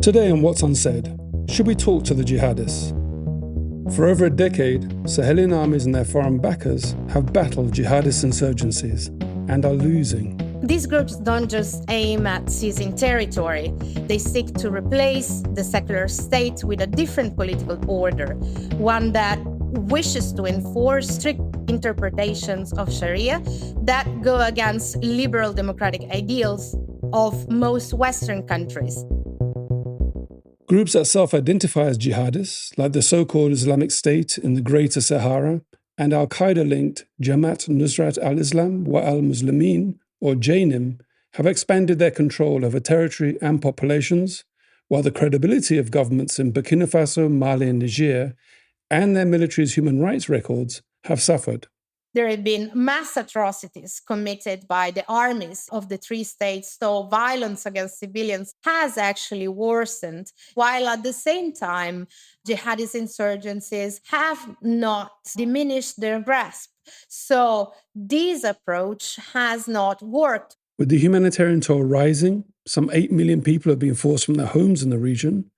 Today on What's Unsaid, should we talk to the jihadists? For over a decade, Sahelian armies and their foreign backers have battled jihadist insurgencies and are losing. These groups don't just aim at seizing territory. They seek to replace the secular state with a different political order, one that wishes to enforce strict interpretations of Sharia that go against liberal democratic ideals of most Western countries. Groups that self-identify as jihadists, like the so-called Islamic State in the Greater Sahara and Al-Qaeda-linked Jamaat Nusrat al-Islam wa al-Muslimin, or JNIM, have expanded their control over territory and populations, while the credibility of governments in Burkina Faso, Mali and Niger, and their military's human rights records have suffered. There have been mass atrocities committed by the armies of the three states, so violence against civilians has actually worsened, while at the same time, jihadist insurgencies have not diminished their grasp. So this approach has not worked. With the humanitarian toll rising, some 8 million people have been forced from their homes in the region.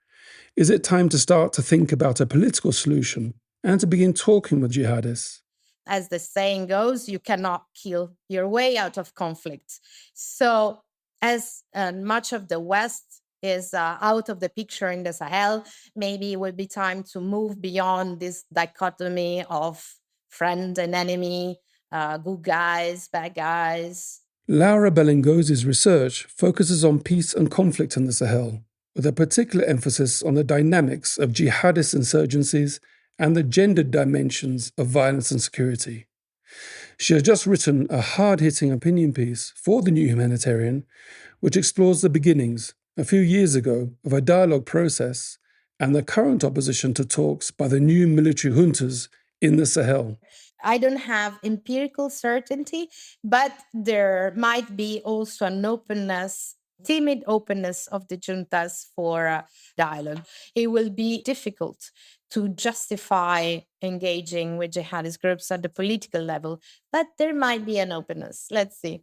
Is it time to start to think about a political solution and to begin talking with jihadists? As the saying goes, you cannot kill your way out of conflict. So as much of the West is out of the picture in the Sahel, maybe it would be time to move beyond this dichotomy of friend and enemy, good guys, bad guys. Laura Berlingozzi's research focuses on peace and conflict in the Sahel, with a particular emphasis on the dynamics of jihadist insurgencies and the gendered dimensions of violence and security. She has just written a hard-hitting opinion piece for the New Humanitarian, which explores the beginnings, a few years ago, of a dialogue process and the current opposition to talks by the new military juntas in the Sahel. I don't have empirical certainty, but there might be also an openness, timid openness of the juntas for dialogue. It will be difficult to justify engaging with jihadist groups at the political level, but there might be an openness. Let's see.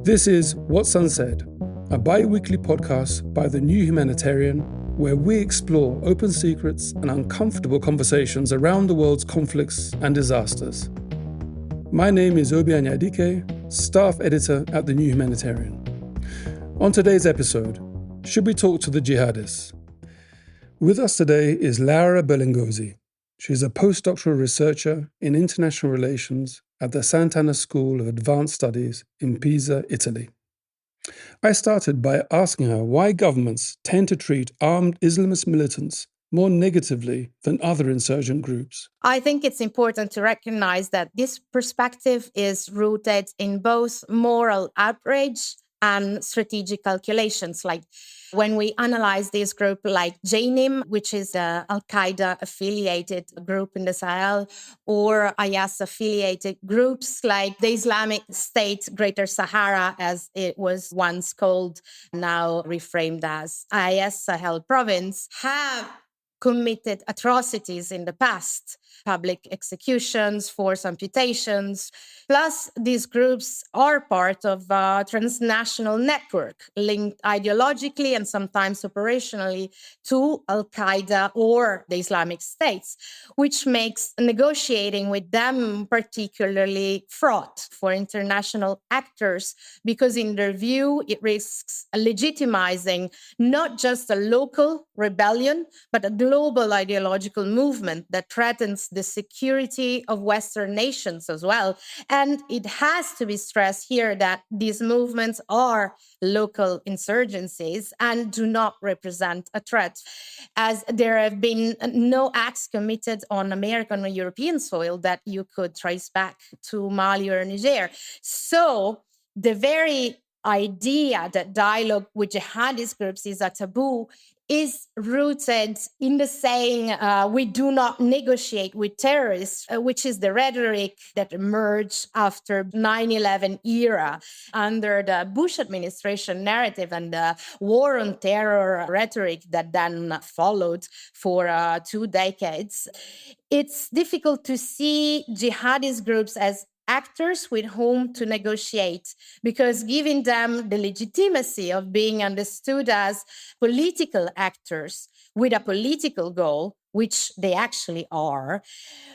This is What's Unsaid, a bi-weekly podcast by the New Humanitarian, where we explore open secrets and uncomfortable conversations around the world's conflicts and disasters. My name is Obi Anyadike, staff editor at the New Humanitarian. On today's episode, should we talk to the jihadists? With us today is Laura Berlingozzi. She's a postdoctoral researcher in international relations at the Sant'Anna School of Advanced Studies in Pisa, Italy. I started by asking her why governments tend to treat armed Islamist militants more negatively than other insurgent groups. I think it's important to recognize that this perspective is rooted in both moral outrage and strategic calculations. Like when we analyze this group like JNIM, which is an Al-Qaeda affiliated group in the Sahel, or IS affiliated groups like the Islamic State Greater Sahara, as it was once called, now reframed as IS Sahel Province, have committed atrocities in the past, public executions, forced amputations. Plus, these groups are part of a transnational network linked ideologically and sometimes operationally to Al-Qaeda or the Islamic States, which makes negotiating with them particularly fraught for international actors because in their view, it risks legitimizing not just a local rebellion, but a global ideological movement that threatens the security of Western nations as well. And it has to be stressed here that these movements are local insurgencies and do not represent a threat, as there have been no acts committed on American or European soil that you could trace back to Mali or Niger. So the very idea that dialogue with jihadist groups is a taboo is rooted in the saying, we do not negotiate with terrorists, which is the rhetoric that emerged after 9/11 era under the Bush administration narrative and the war on terror rhetoric that then followed for 2 decades. It's difficult to see jihadist groups as actors with whom to negotiate, because giving them the legitimacy of being understood as political actors with a political goal, which they actually are,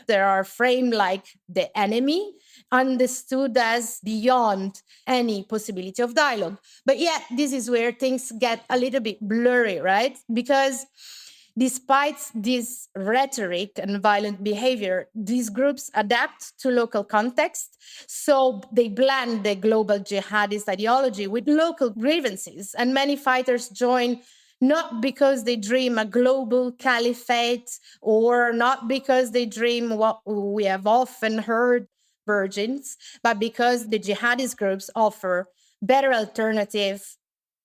they are framed like the enemy, understood as beyond any possibility of dialogue. But yet, this is where things get a little bit blurry, right? Because despite this rhetoric and violent behavior, these groups adapt to local context. So they blend the global jihadist ideology with local grievances. And many fighters join not because they dream a global caliphate or not because they dream what we have often heard, virgins, but because the jihadist groups offer better alternative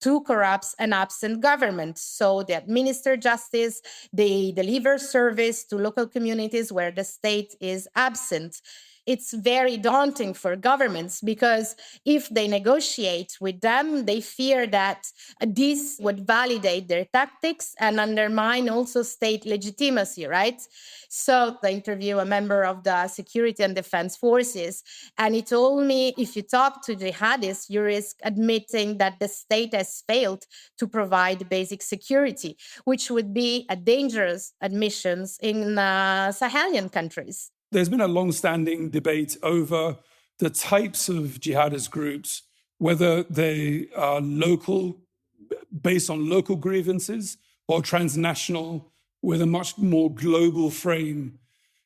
to corrupt and absent government. So they administer justice, they deliver service to local communities where the state is absent. It's very daunting for governments because if they negotiate with them, they fear that this would validate their tactics and undermine also state legitimacy, right? So I interviewed a member of the security and defense forces, and he told me if you talk to jihadists, you risk admitting that the state has failed to provide basic security, which would be a dangerous admission in Sahelian countries. There's been a long-standing debate over the types of jihadist groups, whether they are local, based on local grievances, or transnational, with a much more global frame.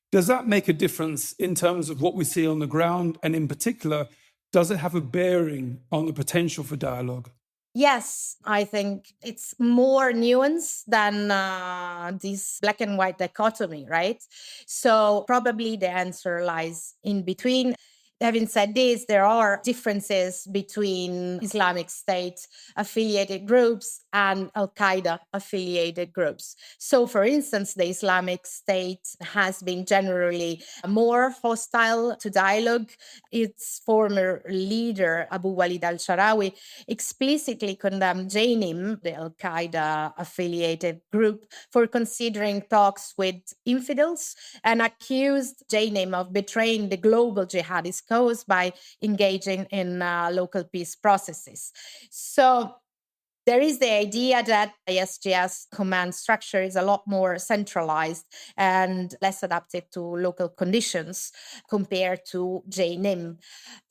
Does that make a difference in terms of what we see on the ground? And in particular, does it have a bearing on the potential for dialogue? Yes, I think it's more nuanced than this black and white dichotomy, right? So probably the answer lies in between. Having said this, there are differences between Islamic State affiliated groups and Al Qaeda affiliated groups. So, for instance, the Islamic State has been generally more hostile to dialogue. Its former leader, Abu Walid al Sharawi, explicitly condemned Jainim, the Al Qaeda affiliated group, for considering talks with infidels and accused Jainim of betraying the global jihadist cause by engaging in local peace processes. So there is the idea that ISGS command structure is a lot more centralized and less adapted to local conditions compared to JNIM.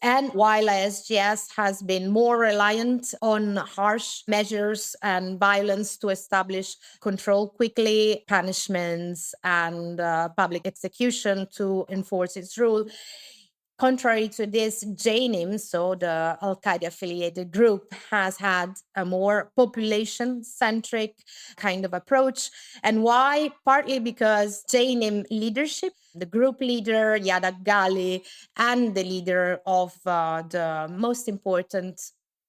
And while ISGS has been more reliant on harsh measures and violence to establish control quickly, punishments, and public execution to enforce its rule, contrary to this, JNIM, so the Al Qaeda affiliated group, has had a more population centric kind of approach. And why? Partly because JNIM leadership, the group leader, Yadak Gali, and the leader of the most important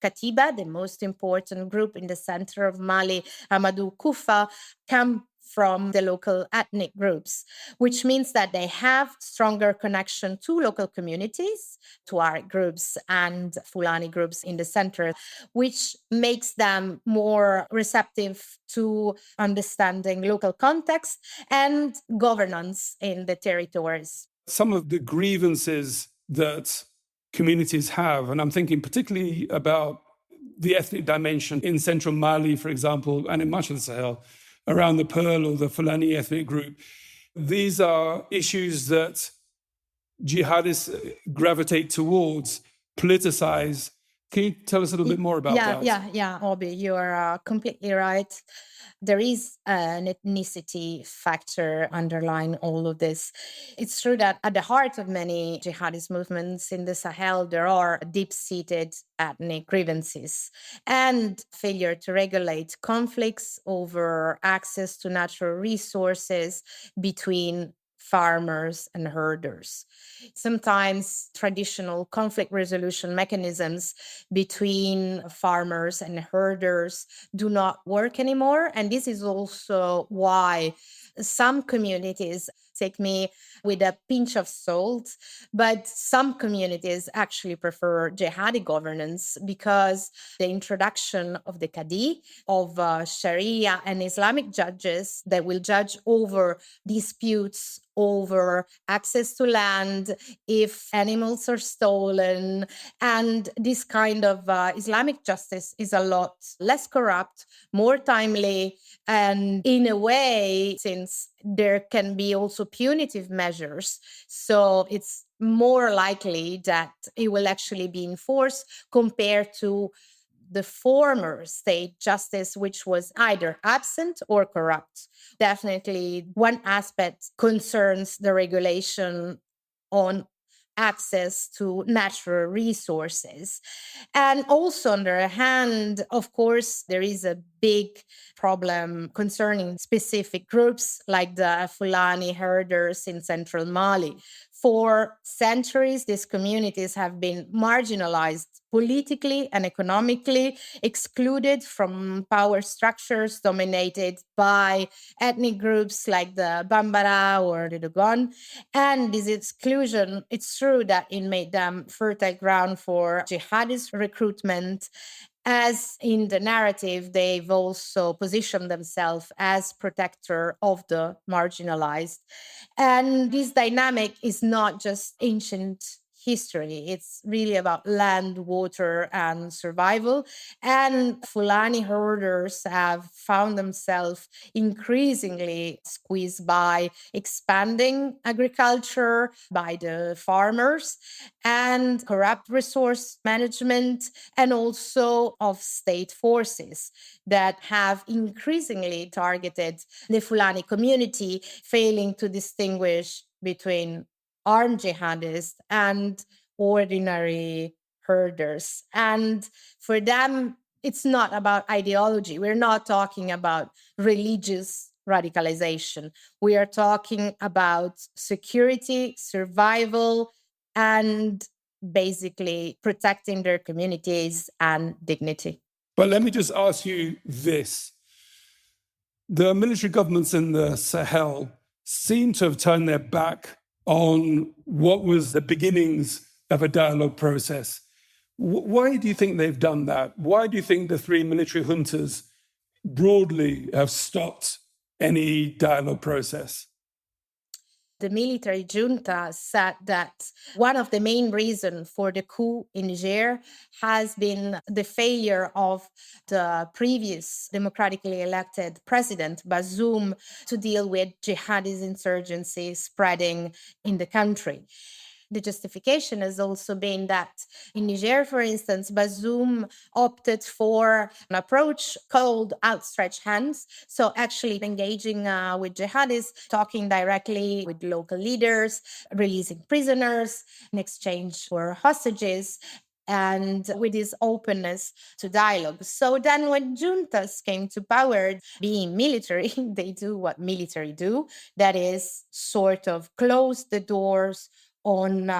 Katiba, the most important group in the center of Mali, Amadou Koufa, come from the local ethnic groups, which means that they have stronger connection to local communities, to Tuareg groups and Fulani groups in the center, which makes them more receptive to understanding local context and governance in the territories. Some of the grievances that communities have, and I'm thinking particularly about the ethnic dimension in central Mali, for example, and in much of the Sahel, around the Pearl or the Fulani ethnic group. These are issues that jihadists gravitate towards, politicize. Can you tell us a little bit more about that? Yeah, Obi, you are completely right. There is an ethnicity factor underlying all of this. It's true that at the heart of many jihadist movements in the Sahel, there are deep-seated ethnic grievances and failure to regulate conflicts over access to natural resources between farmers and herders. Sometimes traditional conflict resolution mechanisms between farmers and herders do not work anymore. And this is also why some communities, take me with a pinch of salt, but some communities actually prefer jihadi governance because the introduction of the Qadi, of Sharia and Islamic judges that will judge over disputes over access to land, if animals are stolen. And this kind of Islamic justice is a lot less corrupt, more timely, and in a way, since there can be also punitive measures, so it's more likely that it will actually be enforced compared to the former state justice, which was either absent or corrupt. Definitely, one aspect concerns the regulation on access to natural resources. And also, on the other hand, of course, there is a big problem concerning specific groups like the Fulani herders in central Mali. For centuries, these communities have been marginalized politically and economically, excluded from power structures dominated by ethnic groups like the Bambara or the Dogon. And this exclusion, it's true that it made them fertile ground for jihadist recruitment, as in the narrative, they've also positioned themselves as protector of the marginalized. And this dynamic is not just ancient history. It's really about land, water, and survival. And Fulani herders have found themselves increasingly squeezed by expanding agriculture, by the farmers, and corrupt resource management, and also of state forces that have increasingly targeted the Fulani community, failing to distinguish between armed jihadists and ordinary herders. And for them, it's not about ideology. We're not talking about religious radicalization. We are talking about security, survival, and basically protecting their communities and dignity. But let me just ask you this. The military governments in the Sahel seem to have turned their back on what was the beginnings of a dialogue process. Why do you think they've done that? Why do you think the three military juntas broadly have stopped any dialogue process? The military junta said that one of the main reasons for the coup in Niger has been the failure of the previous democratically elected president, Bazoum, to deal with jihadist insurgency spreading in the country. The justification has also been that in Niger, for instance, Bazoum opted for an approach called outstretched hands. So actually engaging with jihadists, talking directly with local leaders, releasing prisoners in exchange for hostages, and with this openness to dialogue. So then when juntas came to power, being military, they do what military do, that is sort of close the doors on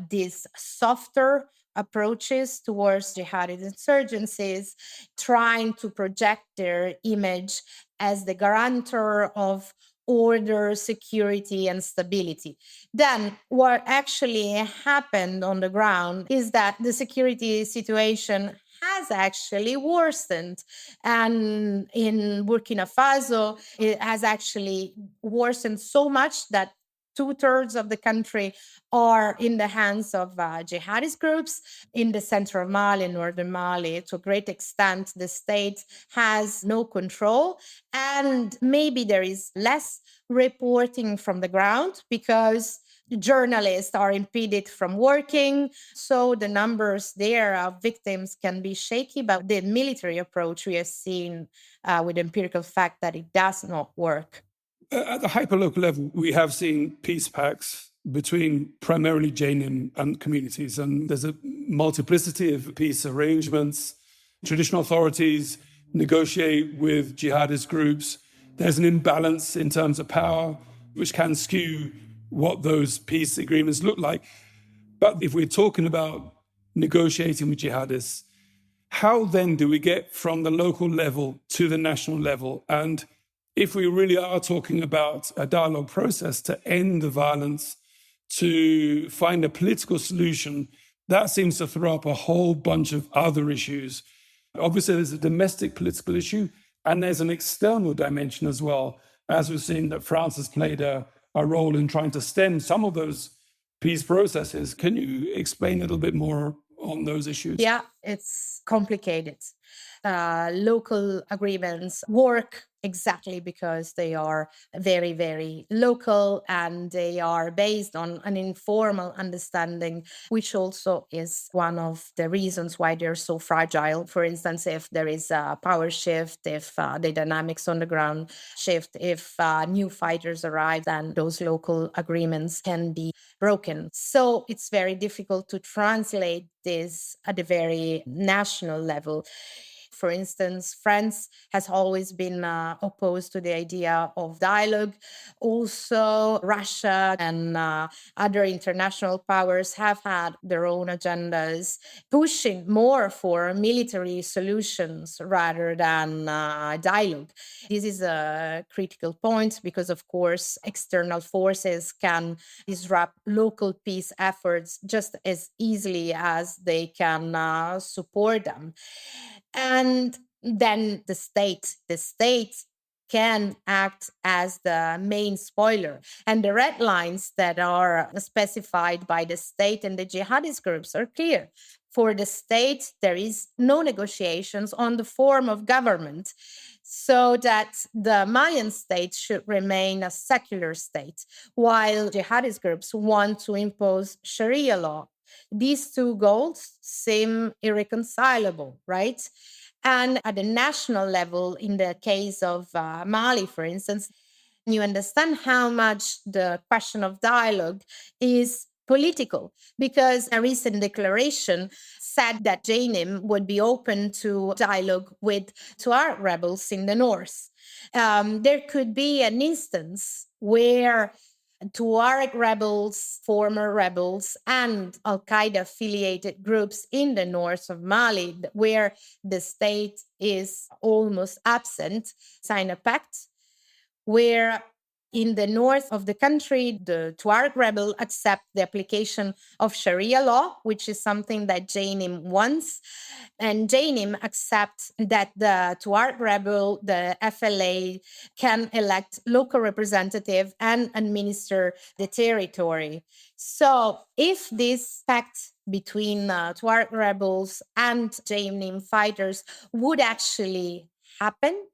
these softer approaches towards jihadist insurgencies, trying to project their image as the guarantor of order, security, and stability. Then what actually happened on the ground is that the security situation has actually worsened. And in Burkina Faso, it has actually worsened so much that 2/3 of the country are in the hands of jihadist groups. In the center of Mali, northern Mali, to a great extent, the state has no control. And maybe there is less reporting from the ground because journalists are impeded from working. So the numbers there of victims can be shaky, but the military approach we have seen with empirical fact that it does not work. At the hyperlocal level, we have seen peace pacts between primarily Jainim and communities, and there's a multiplicity of peace arrangements. Traditional authorities negotiate with jihadist groups. There's an imbalance in terms of power, which can skew what those peace agreements look like. But if we're talking about negotiating with jihadists, how then do we get from the local level to the national level? And if we really are talking about a dialogue process to end the violence, to find a political solution, that seems to throw up a whole bunch of other issues. Obviously, there's a domestic political issue, and there's an external dimension as well, as we've seen that France has played a a role in trying to stem some of those peace processes. Can you explain a little bit more on those issues? Yeah, it's complicated. Local agreements work exactly because they are very, very local and they are based on an informal understanding, which also is one of the reasons why they're so fragile. For instance, if there is a power shift, if the dynamics on the ground shift, if new fighters arrive, then those local agreements can be broken. So it's very difficult to translate this at a very national level. For instance, France has always been opposed to the idea of dialogue. Also, Russia and other international powers have had their own agendas, pushing more for military solutions rather than dialogue. This is a critical point because, of course, external forces can disrupt local peace efforts just as easily as they can support them. And then the state can act as the main spoiler. And the red lines that are specified by the state and the jihadist groups are clear. For the state, there is no negotiations on the form of government, so that the Malian state should remain a secular state, while jihadist groups want to impose Sharia law. These two goals seem irreconcilable, right? And at the national level, in the case of Mali, for instance, you understand how much the question of dialogue is political, because a recent declaration said that JNIM would be open to dialogue with Tuareg rebels in the north. There could be an instance where Tuareg rebels, former rebels, and Al Qaeda affiliated groups in the north of Mali, where the state is almost absent, sign a pact where in the north of the country, the Tuareg rebel accept the application of Sharia law, which is something that JNIM wants. And JNIM accepts that the Tuareg rebel, the FLA, can elect local representative and administer the territory. So if this pact between Tuareg rebels and JNIM fighters would actually happen,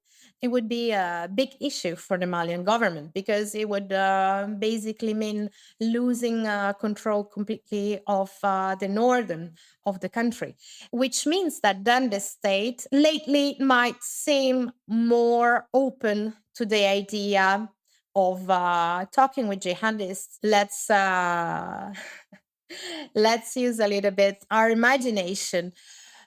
it would be a big issue for the Malian government because it would basically mean losing control completely of the northern of the country, which means that then the state lately might seem more open to the idea of talking with jihadists. Let's use a little bit our imagination.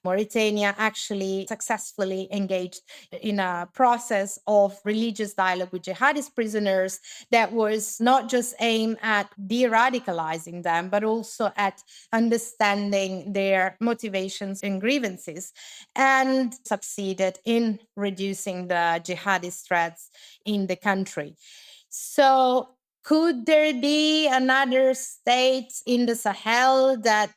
Mauritania actually successfully engaged in a process of religious dialogue with jihadist prisoners that was not just aimed at de-radicalizing them, but also at understanding their motivations and grievances, and succeeded in reducing the jihadist threats in the country. So could there be another state in the Sahel that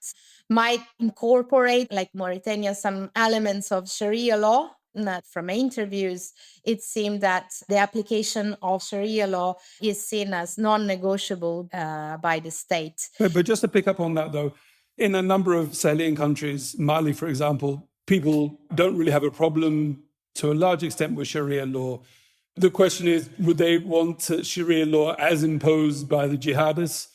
might incorporate, like Mauritania, some elements of Sharia law? Not from interviews, it seemed that the application of Sharia law is seen as non-negotiable by the state. But just to pick up on that, though, in a number of Sahelian countries, Mali, for example, people don't really have a problem to a large extent with Sharia law. The question is, would they want Sharia law as imposed by the jihadists?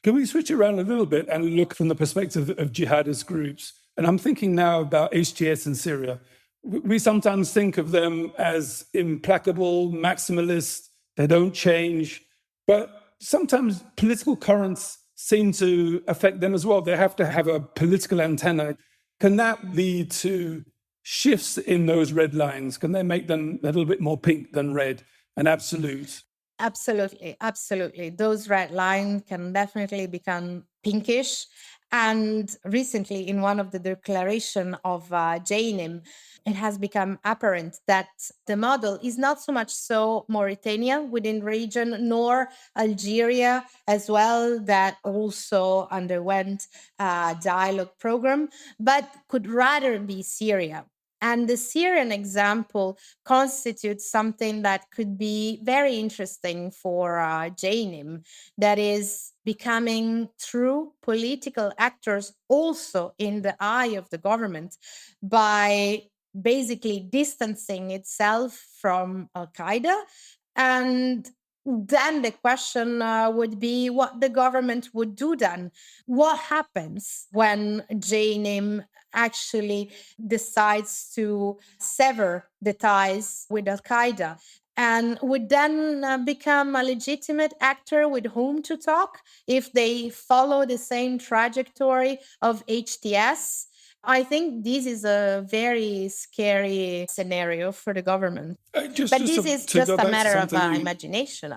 Can we switch around a little bit and look from the perspective of jihadist groups? And I'm thinking now about HTS in Syria. We sometimes think of them as implacable, maximalist, they don't change. But sometimes political currents seem to affect them as well. They have to have a political antenna. Can that lead to shifts in those red lines? Can they make them a little bit more pink than red and absolute? Absolutely, absolutely. Those red lines can definitely become pinkish. And recently, in one of the declaration of JNIM, it has become apparent that the model is not so much so Mauritania within the region, nor Algeria as well, that also underwent a dialogue program, but could rather be Syria. And the Syrian example constitutes something that could be very interesting for Jainim, that is becoming true political actors also in the eye of the government by basically distancing itself from Al Qaeda. And then the question would be what the government would do then. What happens when Jainim actually decides to sever the ties with Al Qaeda and would then become a legitimate actor with whom to talk if they follow the same trajectory of HTS? I think this is a very scary scenario for the government. But this is just a matter of imagination.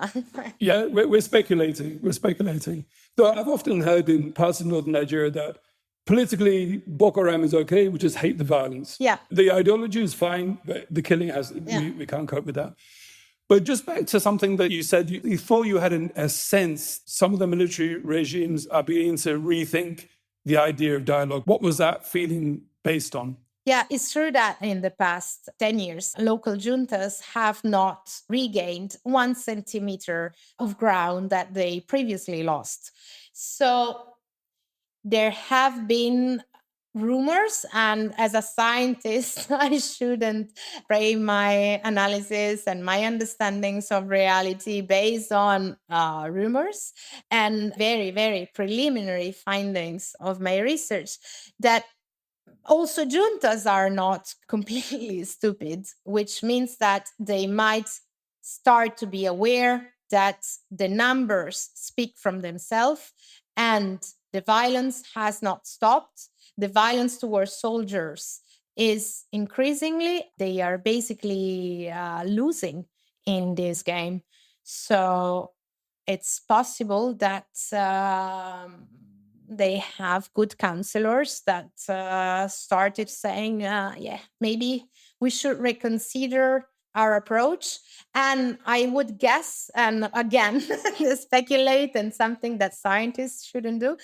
Yeah, we're speculating. Though I've often heard in parts of northern Nigeria that politically Boko Haram is okay, we just hate the violence. Yeah. The ideology is fine, but the killing we can't cope with that. But just back to something that you said, you thought you had a sense some of the military regimes are beginning to rethink the idea of dialogue. What was that feeling based on? Yeah, it's true that in the past 10 years, local juntas have not regained 1 centimeter of ground that they previously lost. So there have been rumors, and as a scientist, I shouldn't frame my analysis and my understandings of reality based on rumors and very, very preliminary findings of my research, that also juntas are not completely stupid, which means that they might start to be aware that the numbers speak from themselves and the violence has not stopped. The violence towards soldiers is increasingly, they are basically losing in this game. So it's possible that they have good counselors that started saying, maybe we should reconsider our approach. And I would guess, and again, speculate and something that scientists shouldn't do,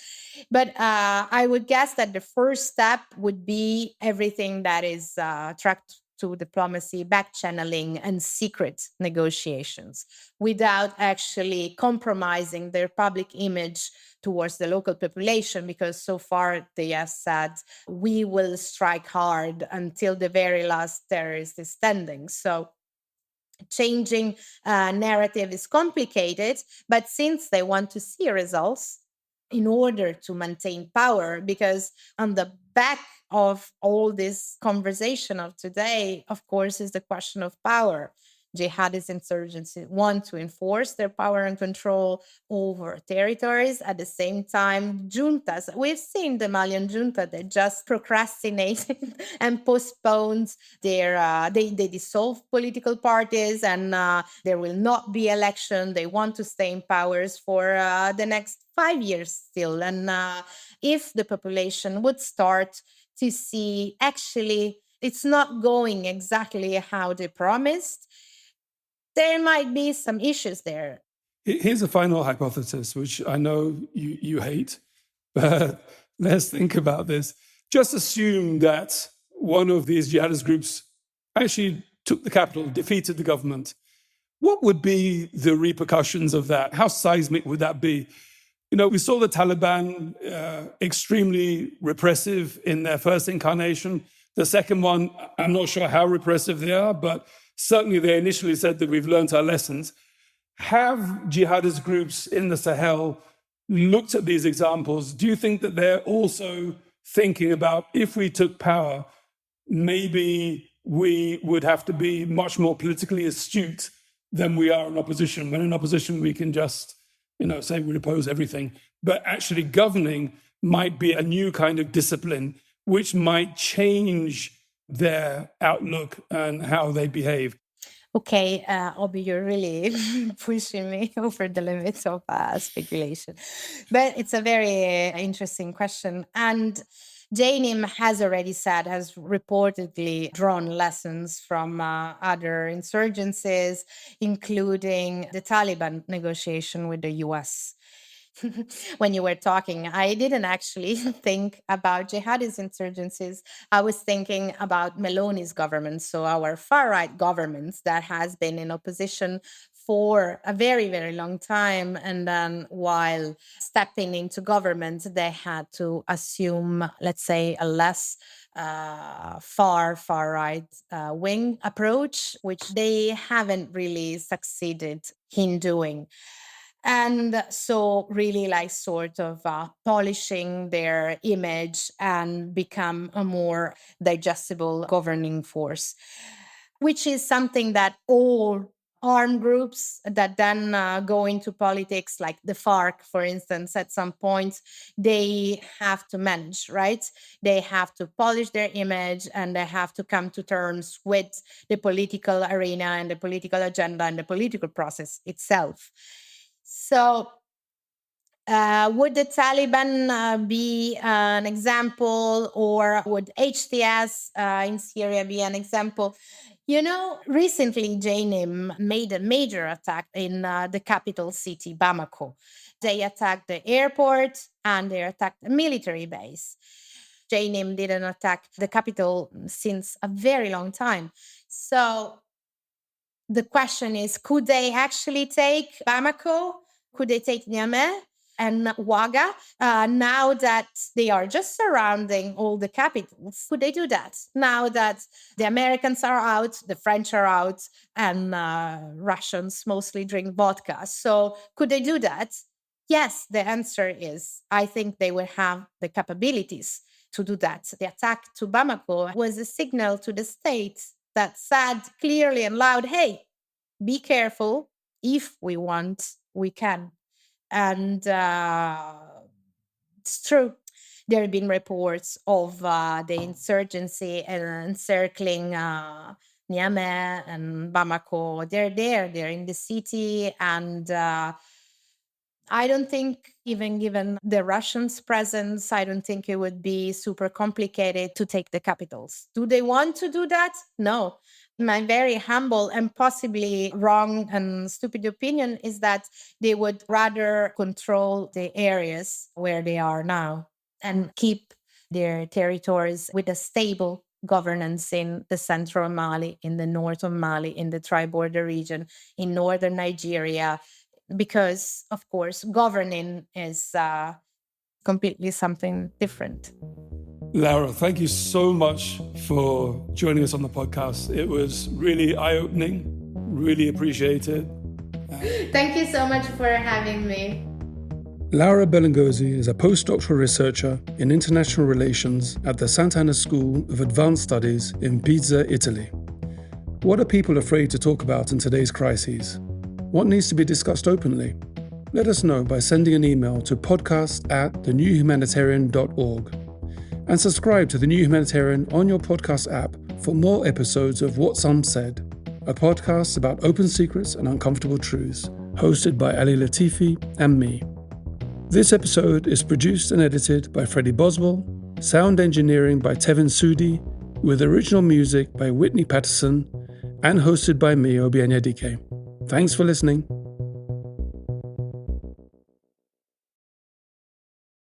but I would guess that the first step would be everything that is tracked to diplomacy, back channeling, and secret negotiations without actually compromising their public image towards the local population, because so far they have said, we will strike hard until the very last terrorist is standing. So changing narrative is complicated, but since they want to see results in order to maintain power, because on the back of all this conversation of today, of course, is the question of power. Jihadist insurgents want to enforce their power and control over territories. At the same time, juntas, we've seen the Malian junta that just procrastinated and postponed they dissolve political parties, and there will not be election. They want to stay in powers for the next 5 years still. And if the population would start to see, actually, it's not going exactly how they promised, there might be some issues there. Here's a final hypothesis, which I know you hate, but let's think about this. Just assume that one of these jihadist groups actually took the capital, defeated the government. What would be the repercussions of that? How seismic would that be? You know, we saw the Taliban extremely repressive in their first incarnation. The second one, I'm not sure how repressive they are, but certainly they initially said that we've learned our lessons. Have jihadist groups in the Sahel looked at these examples? Do you think that they're also thinking about, if we took power, maybe we would have to be much more politically astute than we are in opposition? When in opposition, we can just, say we oppose everything. But actually governing might be a new kind of discipline, which might change their outlook and how they behave. Okay, Obi, you're really pushing me over the limits of speculation. But it's a very interesting question. And Jainim has reportedly drawn lessons from other insurgencies, including the Taliban negotiation with the US. when you were talking, I didn't actually think about jihadist insurgencies. I was thinking about Meloni's government, so our far-right government that has been in opposition for a very, very long time. And then while stepping into government, they had to assume, let's say, a less far right wing approach, which they haven't really succeeded in doing. And so really like sort of polishing their image and become a more digestible governing force, which is something that all armed groups that then go into politics, like the FARC, for instance, at some point, they have to manage, right? They have to polish their image and they have to come to terms with the political arena and the political agenda and the political process itself. So would the Taliban be an example, or would HTS in Syria be an example? Recently, JNIM made a major attack in the capital city, Bamako. They attacked the airport and they attacked a military base. JNIM didn't attack the capital since a very long time. So the question is, could they actually take Bamako? Could they take Niamey and Ouaga now that they are just surrounding all the capitals? Could they do that now that the Americans are out, the French are out, and Russians mostly drink vodka? So could they do that? Yes, the answer is, I think they will have the capabilities to do that. The attack to Bamako was a signal to the state that said clearly and loud, hey, be careful. If we want, we can. And it's true. There have been reports of the insurgency encircling Niamey and Bamako. They're there, they're in the city. And I don't think, even given the Russians' presence, I don't think it would be super complicated to take the capitals. Do they want to do that? No. My very humble and possibly wrong and stupid opinion is that they would rather control the areas where they are now and keep their territories with a stable governance in the center of Mali, in the north of Mali, in the tri-border region, in northern Nigeria, because, of course, governing is completely something different. Laura, thank you so much for joining us on the podcast. It was really eye-opening, really appreciate it. Thank you so much for having me. Laura Berlingozzi is a postdoctoral researcher in international relations at the Sant'Anna School of Advanced Studies in Pisa, Italy. What are people afraid to talk about in today's crises? What needs to be discussed openly? Let us know by sending an email to podcast@thenewhumanitarian.org. And subscribe to The New Humanitarian on your podcast app for more episodes of What's Unsaid, a podcast about open secrets and uncomfortable truths, hosted by Ali Latifi and me. This episode is produced and edited by Freddie Boswell, sound engineering by Tevin Sudi, with original music by Whitney Patterson, and hosted by me, Obi Anyadike. Thanks for listening.